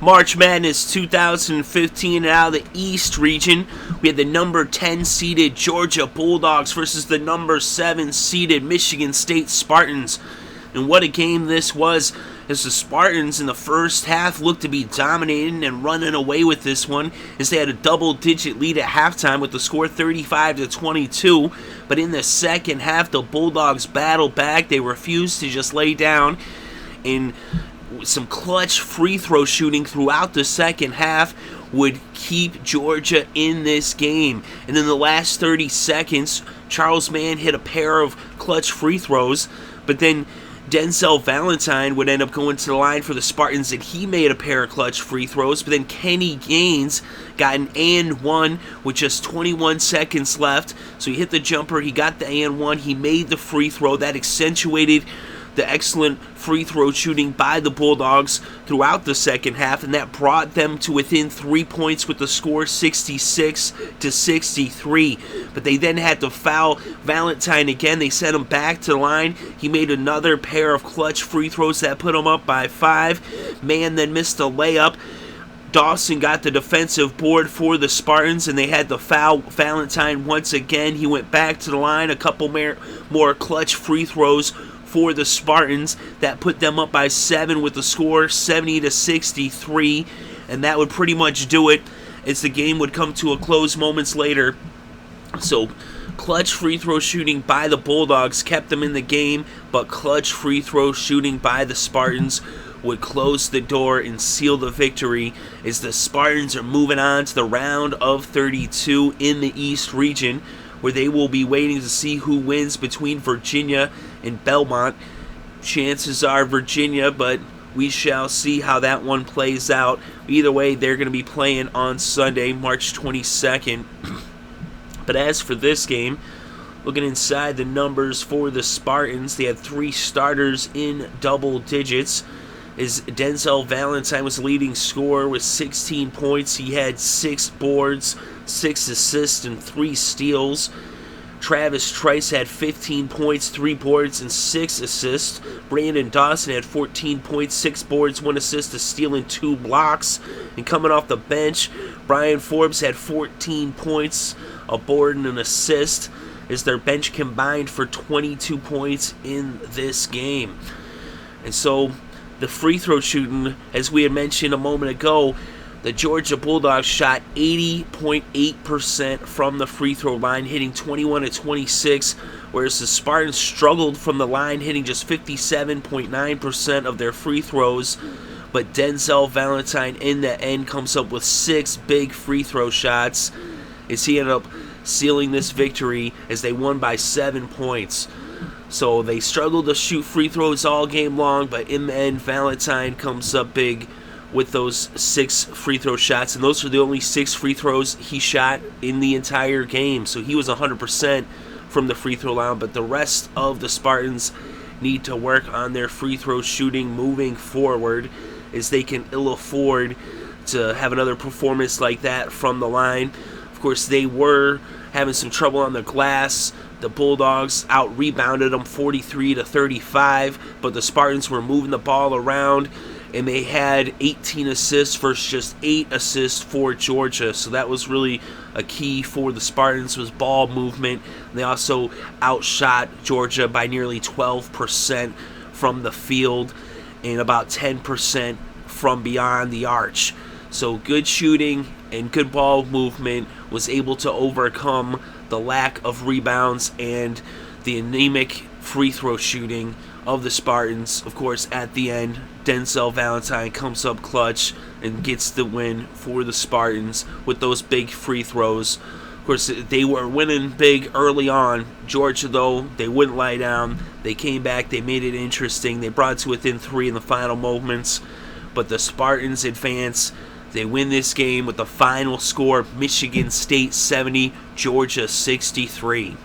March Madness 2015, and out of the East region, we had the number 10 seeded Georgia Bulldogs versus the number 7 seeded Michigan State Spartans. And what a game this was, as the Spartans in the first half looked to be dominating and running away with this one, as they had a double-digit lead at halftime with the score 35-22. But in the second half, the Bulldogs battled back. They refused to just lay down, and some clutch free throw shooting throughout the second half would keep Georgia in this game. And in the last 30 seconds, Charles Mann hit a pair of clutch free throws, but then Denzel Valentine would end up going to the line for the Spartans, and he made a pair of clutch free throws. But then Kenny Gaines got an and one with just 21 seconds left. So he hit the jumper, he got the and one, he made the free throw. That accentuated the excellent free throw shooting by the Bulldogs throughout the second half, and that brought them to within 3 points with the score 66-63. But they then had to foul Valentine again. They sent him back to the line. He made another pair of clutch free throws that put him up by 5. Mann then missed a layup. Dawson got the defensive board for the Spartans, and they had to foul Valentine once again. He went back to the line. A couple more clutch free throws for the Spartans that put them up by 7 with the score 70-63, and that would pretty much do it as the game would come to a close moments later. So clutch free throw shooting by the Bulldogs kept them in the game, but clutch free throw shooting by the Spartans would close the door and seal the victory, as the Spartans are moving on to the round of 32 in the East region, where they will be waiting to see who wins between Virginia and Belmont. Chances are Virginia, but we shall see how that one plays out. Either way, they're going to be playing on Sunday, March 22nd. But as for this game, looking inside the numbers for the Spartans, they had 3 starters in double digits, as Denzel Valentine was the leading scorer with 16 points. He had 6 boards, 6 assists, and 3 steals. Trice had 15 points, 3 boards, and 6 assists. Branden Dawson had 14 points, 6 boards, 1 assist, a steal, and 2 blocks. And coming off the bench, Bryn Forbes had 14 points, a board, and an assist, as their bench combined for 22 points in this game. And so the free throw shooting, as we had mentioned a moment ago, the Georgia Bulldogs shot 80.8% from the free throw line, hitting 21-26, whereas the Spartans struggled from the line, hitting just 57.9% of their free throws. But Denzel Valentine in the end comes up with 6 big free throw shots, as he ended up sealing this victory as they won by 7 points. So they struggled to shoot free throws all game long, but in the end, Valentine comes up big with those 6 free throw shots, and those are the only 6 free throws he shot in the entire game. So he was 100% from the free throw line, but the rest of the Spartans need to work on their free throw shooting moving forward, as they can ill afford to have another performance like that from the line. Of course, they were having some trouble on the glass. The Bulldogs out-rebounded them 43-35, but the Spartans were moving the ball around, and they had 18 assists versus just 8 assists for Georgia. So that was really a key for the Spartans, was ball movement. They also outshot Georgia by nearly 12% from the field and about 10% from beyond the arch. So good shooting and good ball movement was able to overcome the lack of rebounds and the anemic free throw shooting of the Spartans. Of course, at the end, Denzel Valentine comes up clutch and gets the win for the Spartans with those big free throws. Of course, they were winning big early on. Georgia, though, they wouldn't lie down. They came back, they made it interesting. They brought it to within 3 in the final moments. But the Spartans advance. They win this game with the final score, Michigan State 70, Georgia 63.